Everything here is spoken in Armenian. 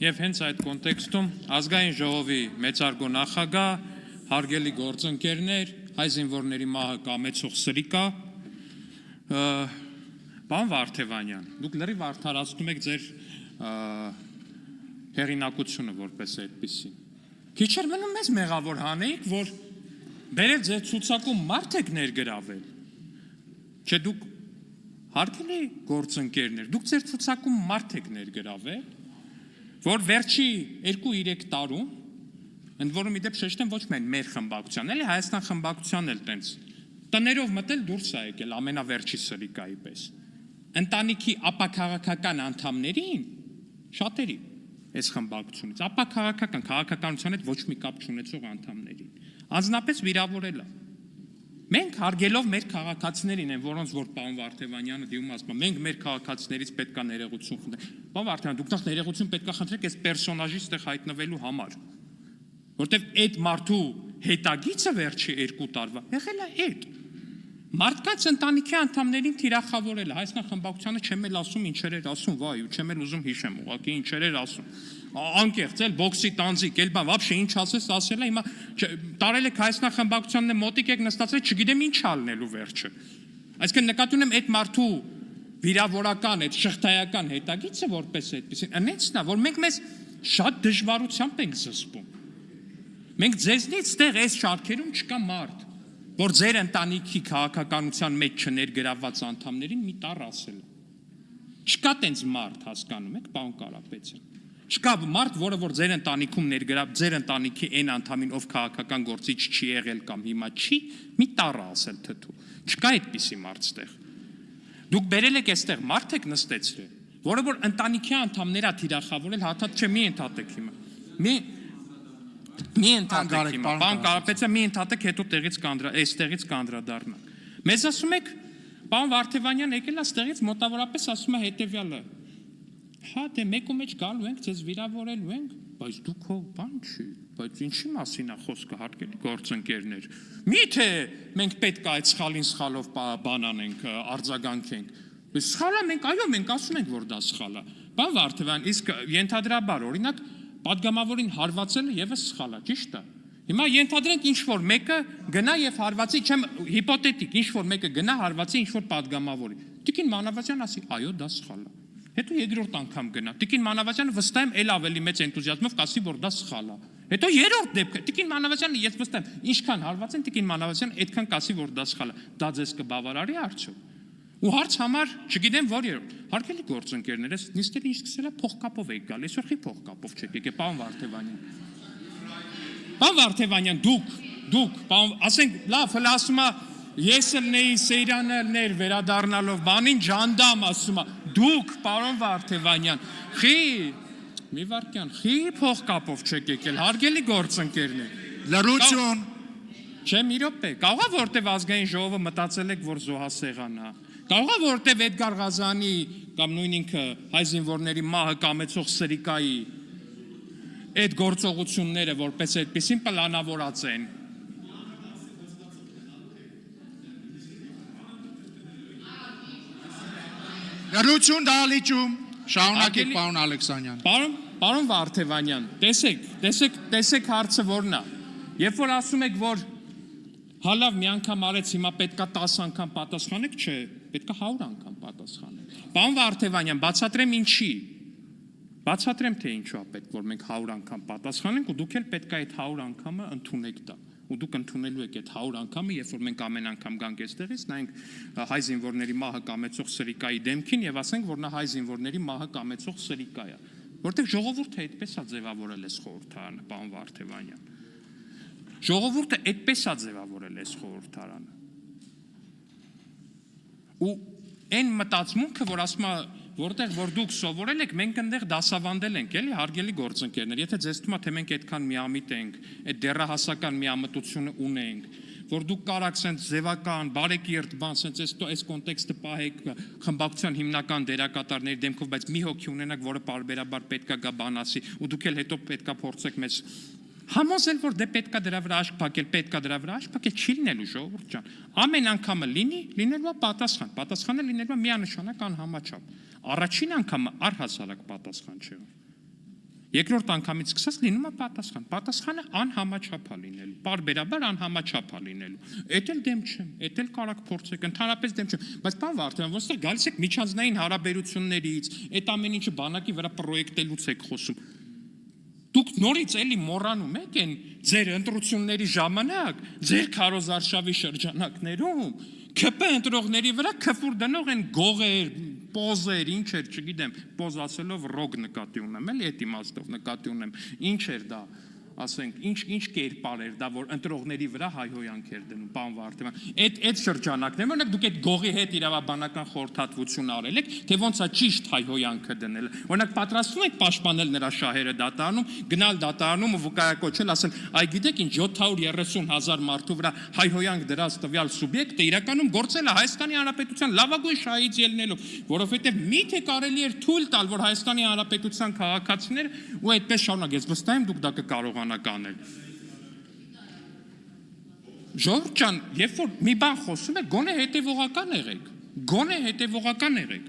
Եվ հենց այդ կոնտեքստում ազգային ժողովի մեծարգո նախագահ, հարգելի գործընկերներ, հայ զինվորների մահը կամեցող սրիկա, պարոն Վարդևանյան, դուք լրիվ արդարացնում եք ձեր հեղինակությունը որպես այդպիսի։ Քիչ էր մնում մեզ մեղավոր հանեիք, որ բերել ձեր ցուցակում մարդ եք ներգրավել։ Չէ, դուք հարգելի գործընկերներ, դուք ձեր ցուցակում մարդ եք ներգրավել, որ վերջի 2-3 տարում, ընդ որում իդեպ շեշտեմ ոչ միայն մեր խմբակցության, էլի Հայաստան խմբակցության էլ տենց տներով մտել դուրս ա եկել ամենավերջի սրիկայի պես։ Ընտանիքի ապաքաղաքական անդամներին շատերի այս խմբակցությունից ապաքաղաքական քաղաքականության հետ ոչ մի կապ չունեցող անդամներին անձնապես վիրավորել է։ Մենք հարգելով մեր քաղաքացիներին են, որոնց որ պարոն Վարդևանյանը դիմում ասում, մենք մեր քաղաքացիներից պետք է ներողություն խնդրենք։ Պարոն Վարդևյան, դուք նախ ներողություն պետք է խնդրեք այս պերսոնաժի ստեղ հայտնվելու համար, որտեվ այդ մարդու հետագիծը վերջի 2 տարվա եղել է այդ մարդկանց ընտանիքի անդամներին թիրախավորել է։ Հայաստան խմբակցությանը չեմ էլ ասում ինչեր էր ասում, վայ, ու չեմ էլ ուզում հիշեմ, ուղղակի ինչեր էր ասում։ Անկեղծ էլ բոքսի տանձիկ, էլ բան, вообще ինչ ասես, ասել է, հիմա տարել եք Հայաստան խմբակցությանն մոտիկ եք նստածել, չգիտեմ ինչ ալնելու վերջը։ Այսինքն նկատի ունեմ այդ մարդու վիրավորական, այդ շղթայական հետագիծը որպես այդպեսին, այնեցն է, որ մենք մեզ շատ դժվարությամբ ենք զսպում։ Մենք ձեզնից ստեղ այս շարքերում չկա մարդ, որ ձեր ընտանիքի քաղաքականության մեջ չներգրավված անդամներին մի տառ ասել է։ Չկա տենց մարդ, հասկանում եք, պարոն Կարապետյան։ Չկա մարդ, որը որ ձեր ընտանիքում ներգրավ, ձեր ընտանիքի այն անդամին, ով քաղաքական գործիչ չի եղել կամ հիմա չի, մի տառ ասել թթու։ Չկա այդպիսի մարդ ստեղ։ Դուք բերել եք այստեղ մարդ եք նստեցրել, որը որ ընտանիքի անդամներ է թիրախավորել, հաթաթ չէ, մի ընդհատեք հիմա։ Մի ընդհատեք հիմա, պարոն Կարապետյան, մի ընդհատեք, հետո այստեղից կանդրադառնանք։ Մեզ ասում եք, պարոն Վարդևանյան եկել է ստեղից մոտավորապես ասում է հետևյալը. հա դե մեկու մեջ գալու ենք, ձեզ վիրավորելու ենք, բայց դուք հո բան չի, բայց ինչի մասին է խոսքը, հարգելի գործընկերներ։ Միթե մենք պետք է այդ սխալին սխալով բան անենք, արձագանքենք։ Սխալ է, այո, մենք ասում ենք, որ դա սխալ է։ Պարոն Վարդևյան, իսկ ենթադրաբար, օրինակ, պատգամավորին հարվածելը եւս սխալ է, ճիշտ է։ Հիմա ենթադրենք ինչ որ մեկը գնա եւ հարվածի, չեմ հիպոթետիկ, ինչ որ մեկը գնա հարվածի ինչ որ պատգամավորի։ Տիկին Մանավազյան ասի, այո, դա սխալ է։ Հետո երկրորդ անգամ գնա։ Տիկին Մանավազյանը վստահ եմ էլ ավելի մեծ էնտուզիազմով կասի, որ դա սխալ է։ Հետո երրորդ դեպքը Տիկին Մանավազյանը ես վստահ եմ, ինչքան հարված են Տիկին Մանավազյանը այդքան կասի, որ դա սխալ է։ Դա ձեզ կբավարարի արդյոք։ Ու հարց համար, չգիտեմ որ երրորդ։ Հարգելի գործընկերներ, այս նիստերը ինչ սկսել է փողկապով եք գալ, այսօր խի փողկապով չեք եկել, պարոն Վարդևանյան։ Պարոն Վարդևանյան, դուք, պարոն, ասենք, լավ, հələ ասում է, ես ելնեի Սեյրանը ելներ վերադառնալով բանին ջանդամ ասում է, դուք, պարոն Վարդևանյան, մի վարքյան, խի փողկապով չեք եկել, հարգելի գործընկերներ։ Լրություն։ Չէ, մի րոպե, կարող է որտեվ ազգային ժողովը մտածել եք, որ զոհասեղան է։ Կարող է որտեվ Էդգար Ղազանի կամ նույն ինքը հայ զինվորների մահը կամեցող սրիկայի այդ գործողությունները որպես այդպեսին պլանավորած են։ Լրություն դալիճում, շարունակեք պարոն Ալեքսանյան։ Պարոն Վարդևանյան, տեսեք հարցը որն է։ Երբ որ ասում եք, որ հա լավ մի անգամ արեց, հիմա պետքա 10 անգամ պատասխանեք, չէ, պետքա 100 անգամ պատասխանեք։ Պարոն Վարդևանյան, բացատրեմ ինչի։ Բացատրեմ թե ինչու է պետք, որ մենք 100 անգամ պատասխանենք ու դուք էլ պետք է այդ 100 անգամը ընդունեք դա։ Ու դուք ընդունելու եք այդ 100 անգամը, երբ որ մենք ամեն անգամ գանք այստեղից, նայենք հայ զինվորների մահը կամեցող սրիկայի դեմքին եւ ասենք, որ նա հայ զինվորների մահը կամեցող սրիկա է։ Որտեղ ժողովուրդը այդպես է ձևավորել այս խորհրդարանը, պարոն Վարդևանյան։ Ժողովուրդը այդպես է ձևավորել այս խորհրդարանը։ Ու այն մտածմունքը, որ ասում է, որտեղ որ դուք սովորել եք, մենք այնտեղ դասավանդել ենք, էլի հարգելի գործընկերներ, եթե ձեզ թվում է, թե մենք այդքան միամիտ ենք, այդ դեռահասական միամտությունը ունենք, որ դուք կարաք սենց ձևական, բարեկիրթ բան, սենց այս կոնտեքստը պահեք խմբակցության հիմնական դերակատարների դեմքով, բայց մի հոգի ունենաք, որը պարբերաբար պետքա գա բան ասի, ու դուք էլ հետո պետքա փորձեք մեզ համոզել, որ դե պետքա դրա վրա աշկ փակել, պետքա դրա վրա աշկ փակել, չի լինելու ժողովուրդ ջան։ Ամեն անգամը լինելու է պատասխան, պատասխանը լինելու է միանշանակ անհամաչափ։ Առաջին անգամը առհասարակ պատասխան չէ։ Երկրորդ անգամից սկսած լինում է պատասխան։ Պատասխանը անհամաչափ է լինելու, պարբերաբար անհամաչափ է լինելու։ Էդ էլ դեմ չեմ, էդ էլ կարաք փորձեք, ընդհանրապես դեմ չեմ, բայց պարոն Վարդան, ոնց է գալիս եք միջանձնային հարաբերություններից, այդ ամեն ինչը բանակի վրա պրոյեկտելուց եք խոսում։ Դուք նորից էլի մոռանում եք այն ձեր ընտրությունների ժամանակ, ձեր քարոզարշավի շրջանակներում ՔՊ ընտրողների վրա քֆուր դնող են գողեր, պոզեր, ինչ էր, չգիտեմ, պոզ ասելով ռոգ նկատի ունեմ, էլի այդ իմաստով նկատի ունեմ, ինչ էր դա, ասենք, ինչ կերպար էր դա, որ ընտրողների վրա հայհոյանք էր դնում, պարոն Վարդան, այդ շրջանակներում, օրինակ դուք այդ գողի հետ իրավաբանական խորհրդատվություն արել եք, թե ոնց է ճիշտ հայհոյանքը դնել, օրինակ պատրաստվում եք պաշտպանել նրա շահերը դատարանում, գնալ դատարանում ու վկայակոչել, ասել, այ գիտեք ինչ 730,000 մարդու վրա հայհոյանք դրած տվյալ սուբյեկտը իրականում գործել է Հայաստանի Հանրապետության լավագույն շահից ելնելով, որովհետև միթե կարելի էր թույլ տալ, որ Հայաստանի Հանրապետության քաղաքացիները ու այդպես շարունակ, ես վստահ եմ դուք դա կկարողանաք անել։ Ժողովուրդ ջան, երբ որ մի բան խոսում եք, գոնե հետևողական եղեք,